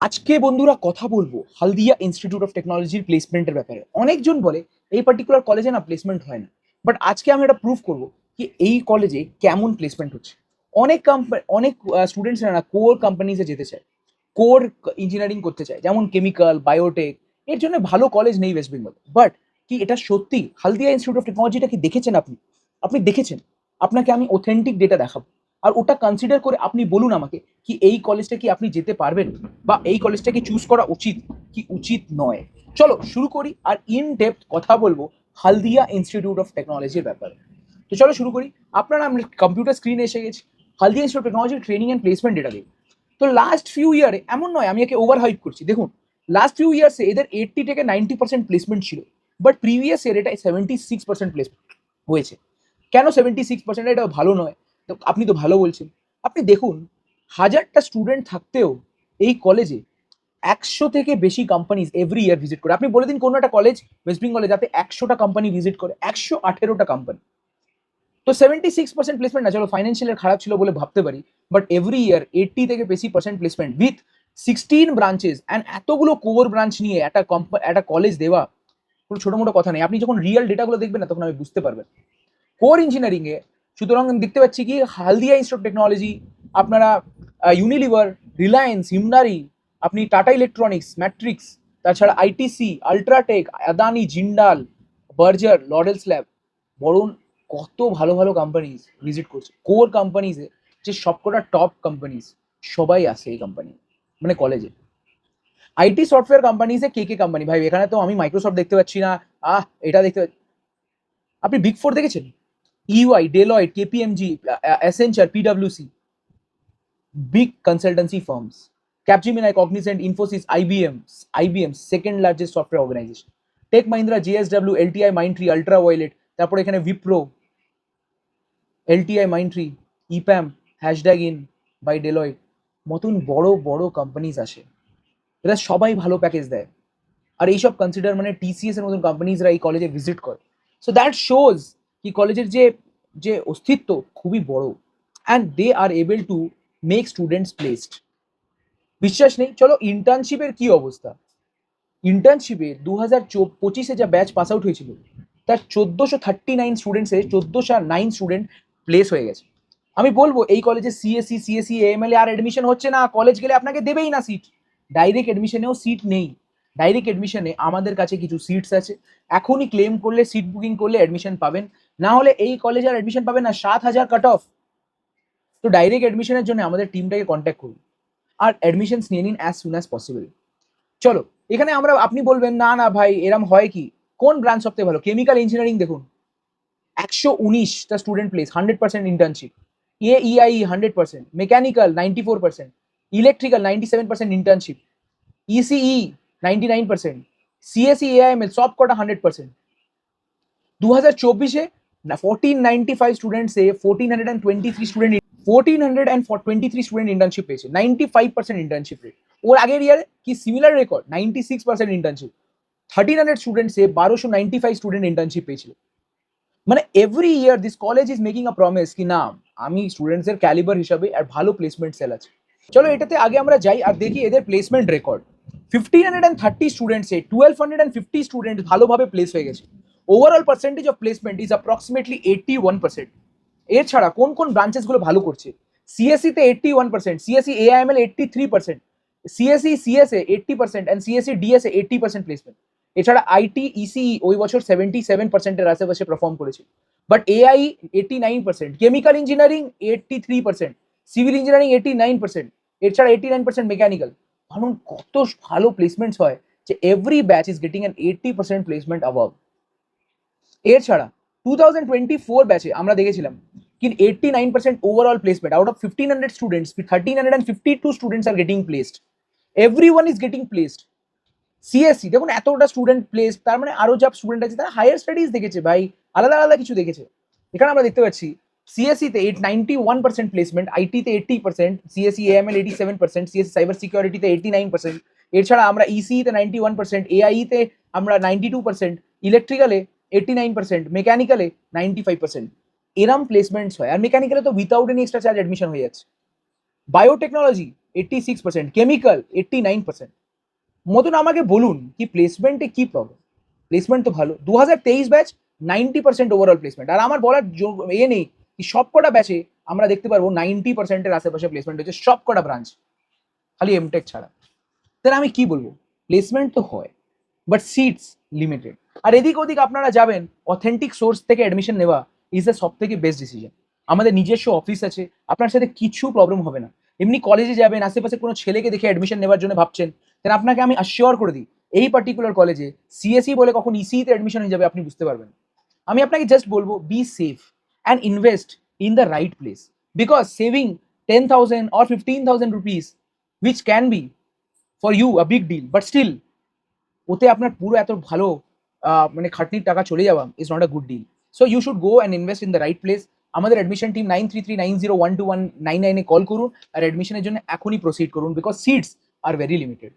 আজকে বন্ধুরা কথা বলবো হালদিয়া ইনস্টিটিউট অফ টেকনোলজির প্লেসমেন্টের ব্যাপারে। অনেকজন বলে এই পার্টিকুলার কলেজে না প্লেসমেন্ট হয় না, বাট আজকে আমি এটা প্রুভ করবো কি এই কলেজে কেমন প্লেসমেন্ট হচ্ছে। অনেক স্টুডেন্টসরা না কোর কোম্পানিজে যেতে চায়, কোর ইঞ্জিনিয়ারিং করতে চায়, যেমন কেমিক্যাল, বায়োটেক। এর জন্য ভালো কলেজ নেই ওয়েস্ট বেঙ্গল। বাট কি এটা সত্যি হালদিয়া ইনস্টিটিউট অফ টেকনোলজিটা কি দেখেছেন আপনি? আপনি দেখেছেন? আপনাকে আমি অথেন্টিক ডেটা দেখাবো, আর ওটা কনসিডার করে আপনি বলুন আমাকে কি এই কলেজটা কি আপনি যেতে পারবেন, বা এই কলেজটাকে চুজ করা উচিত কি উচিত নয়। চলো শুরু করি, আর ইন ডেপথ কথা বলবো হালদিয়া ইনস্টিটিউট অফ টেকনোলজির ব্যাপারে। তো চলো শুরু করি। আপনারা আমরা কম্পিউটার স্ক্রিনে এসে গেছি হালদিয়া ইনস্টিটিউট অফ টেকনোলজির ট্রেনিং অ্যান্ড প্লেসমেন্ট ডেটা দিয়ে। তো লাস্ট ফিউ ইয়ারে এমন নয় আমি একে ওভার হাইপ করছি, দেখুন লাস্ট ফিউ ইয়ার্সে এদের 80 থেকে 90% প্লেসমেন্ট ছিল, বাট প্রিভিয়াস ইয়ার এটা 76% প্লেসমেন্ট হয়েছে। কেন 76%? এটা ভালো নয়, তো আপনি তো ভালো বলছেন। আপনি দেখুন, হাজারটা স্টুডেন্ট থাকতেও এই কলেজে 100 থেকে বেশি কোম্পানিজ এভরি ইয়ার ভিজিট করে। আপনি বলে দিন কোনো একটা কলেজ ওয়েস্ট বেঙ্গলে যাতে 100টা কোম্পানি ভিজিট করে, 118টা কোম্পানি। তো 76% প্লেসমেন্ট না, চলো ফাইন্যান্সিয়াল খারাপ ছিল বলে ভাবতে পারি, বাট এভরি ইয়ার 80 থেকে বেশি percent placement with 16 branches and এতগুলো কোর ব্রাঞ্চ নিয়ে একটা কলেজ দেওয়া কোনো ছোটো মোটো কথা নেই। আপনি যখন রিয়েল ডেটাগুলো দেখবেন না তখন আমি বুঝতে পারবেন কোর ইঞ্জিনিয়ারিং এ। সুতরাং আমি দেখতে পাচ্ছি কি হালদিয়া ইনস্টিটিউট অফ টেকনোলজি, আপনারা ইউনিলিভার, রিলায়েন্স, হিমনারি, আপনি টাটা ইলেকট্রনিক্স, ম্যাট্রিক্স, তাছাড়া আইটিসি, আল্ট্রাটেক, আদানি, জিন্দাল, বার্জার, লরেলস ল্যাব, বরং কত ভালো ভালো কোম্পানিজ ভিজিট করছে কোর কোম্পানিজে, যে সবকটা টপ কোম্পানিজ সবাই আসে এই কোম্পানি মানে কলেজে। আইটি সফটওয়্যার কোম্পানিজে কে কে কোম্পানি ভাই, এখানে তো আমি মাইক্রোসফট দেখতে পাচ্ছি না, এটা দেখতে পাচ্ছি। আপনি বিগ ফোর দেখেছেন? EY, Deloitte, KPMG, Accenture, PwC, big consultancy firms. Capgemini, Cognizant, Infosys, IBM, second largest software organization. Tech Mahindra, JSW, LTI, Mindtree, Ultraviolet, তারপর এখানে Wipro, LTI, Mindtree, EPAM, hashtag in by Deloitte, মতন বড় বড় companies আসে, এরা সবাই ভালো package দেয়। আর এইসব কনসিডার মানে TCS এর মতন কোম্পানিজরা এই কলেজে ভিজিট করে। সো দ্যাট শোজ কি কলেজের যে যে অস্তিত্ব খুবই বড়, and they are able to make students placed. বিশ্বাস নেই? চলো ইন্টার্নশিপের কি অবস্থা। ইন্টার্নশিপে 2025-এ যা ব্যাচ পাস আউট হয়েছিল তার 1439 স্টুডেন্টসে 1409 স্টুডেন্ট প্লেস হয়ে গেছে। আমি বলবো এই কলেজে CSE, AML আর এডমিশন হচ্ছে না, কলেজ গেলে আপনাকে দেবেই না সিট। ডাইরেক্ট এডমিশনেও সিট নেই। ডাইরেক্ট এডমিশনে আমাদের কাছে কিছু সিটস আছে, এখনই ক্লেম করলে সিট বুকিং করলে অ্যাডমিশন পাবেন, না হলে এই কলেজে আর অ্যাডমিশন পাবেন না, 7000 কাট অফ। তো ডাইরেক্ট অ্যাডমিশনের জন্য আমাদের টিমটাকে কন্ট্যাক্ট করুন আর অ্যাডমিশনস নিয়ে নিন অ্যাজ সুন অ্যাজ পসিবল। চলো এখানে আপনি বলবেন না না ভাই এরম হয় কি, কোন ব্রাঞ্চ সবথেকে ভালো? কেমিক্যাল ইঞ্জিনিয়ারিং দেখুন, 119টা student place, 100% internship. AEIE 100%, mechanical 94%, electrical 97% internship, ECE 99%, CSE, AIML সব কটা 100%। 2024-এ 1495 স্টুডেন্টসে 1423 স্টুডেন্ট ইন্টার্নশিপ পেয়েছে, 95% ইন্টার্নশিপ রেট। ওর আগের ইয়ারে কি similar record, 96% internship. 1300 স্টুডেন্টসে 1295 student internship পেয়েছিল। মানে every year this college is making a promise কি না আমি স্টুডেন্টসের ক্যালিবার হিসাবে আর ভালো প্লেসমেন্ট সেল আছে। চলো এটাতে আগে আমরা যাই আর দেখি এদের প্লেসমেন্ট রেকর্ড। 1530 স্টুডেন্টসে 1250 স্টুডেন্ট ভালোভাবে প্লেস হয়ে গেছে। Overall percentage of placement is approximately 81%। এছাড়া কোন কোন ব্রাঞ্চেসগুলো ভালো করছে? CSE তে 81%, CSE AIML 83%, CSE CSA 80% and CSE DSA 80% placement. এছাড়া আইটি ইসিই ওই বছর 77%-এর আশেপাশে পারফর্ম করেছে, but AI 89%, chemical engineering 83%, civil engineering 89%, এছাড়া 89% মেকানিক্যাল। ভাবুন কত ভালো প্লেসমেন্টস হয় যে every batch is getting an 80% placement above. এছাড়া 2024 ব্যাচে আমরা দেখেছিলাম কিন্তু 89% overall placement. Out of 1500 students 1352 students are getting placed, everyone is getting placed. CSE দেখুন এতটা স্টুডেন্ট প্লেস, তার মানে আরো যা স্টুডেন্ট আছে তারা হায়ার স্টাডিজ দেখেছে ভাই, আলাদা আলাদা কিছু দেখেছে। এখানে আমরা দেখতে পাচ্ছি CSE তে 91% প্লেসমেন্ট, IT তে 80%, CSE AML 87%, CSE সাইবার সিকিউরিটিতে 89%। এছাড়া আমরা ECE তে 91%, AIE তে আমরা 92%, ইলেকট্রিক্যালে 89%, মেকানিক্যালে 95%। এরম প্লেসমেন্টস হয়, আর মেকানিক্যালে তো without any extra charge admission হয়ে যাচ্ছে। Biotechnology 86%, chemical 89%। মতন আমাকে বলুন কি প্লেসমেন্টে কি প্রবলেম? প্লেসমেন্ট তো ভালো, 2023 ব্যাচ 90% ওভারঅল প্লেসমেন্ট। আর আমার বলার নেই কি সবকটা ব্যাচে আমরা দেখতে পারবো 90%-এর আশেপাশে প্লেসমেন্ট হচ্ছে সবকটা ব্রাঞ্চ, খালি এমটেক ছাড়া। তাহলে আমি কি বলবো? প্লেসমেন্ট তো হয়, বাট সিটস লিমিটেড। আর এদিক ওদিক আপনারা যাবেন, অথেন্টিক সোর্স থেকে অ্যাডমিশন নেওয়া ইজ দ্য সব থেকে বেস্ট ডিসিশন। আমাদের নিজস্ব অফিস আছে, আপনার সাথে কিছু প্রবলেম হবে না। এমনি কলেজে যাবেন, আশেপাশে কোনো ছেলেকে দেখে অ্যাডমিশন নেওয়ার জন্য ভাবছেন, তাহলে আপনাকে আমি অ্যাসিওর করে দিই এই পার্টিকুলার কলেজে সিএসই বলে কখন ইসিতে অ্যাডমিশন হয়ে যাবে আপনি বুঝতে পারবেন। আমি আপনাকে জাস্ট বলবো be safe and invest in the right place, because saving 10,000 or 15,000 rupees, which can be for you a big deal, but still ওতে আপনার পুরো এত ভালো মানে খাটনির টাকা চলে যাওয়া is not a good deal. So you should go and invest in the right place. আমাদের অ্যাডমিশন টিম 9339012199 কল করুন আর অ্যাডমিশনের জন্য এখনই প্রসিড করুন, because seats are very limited.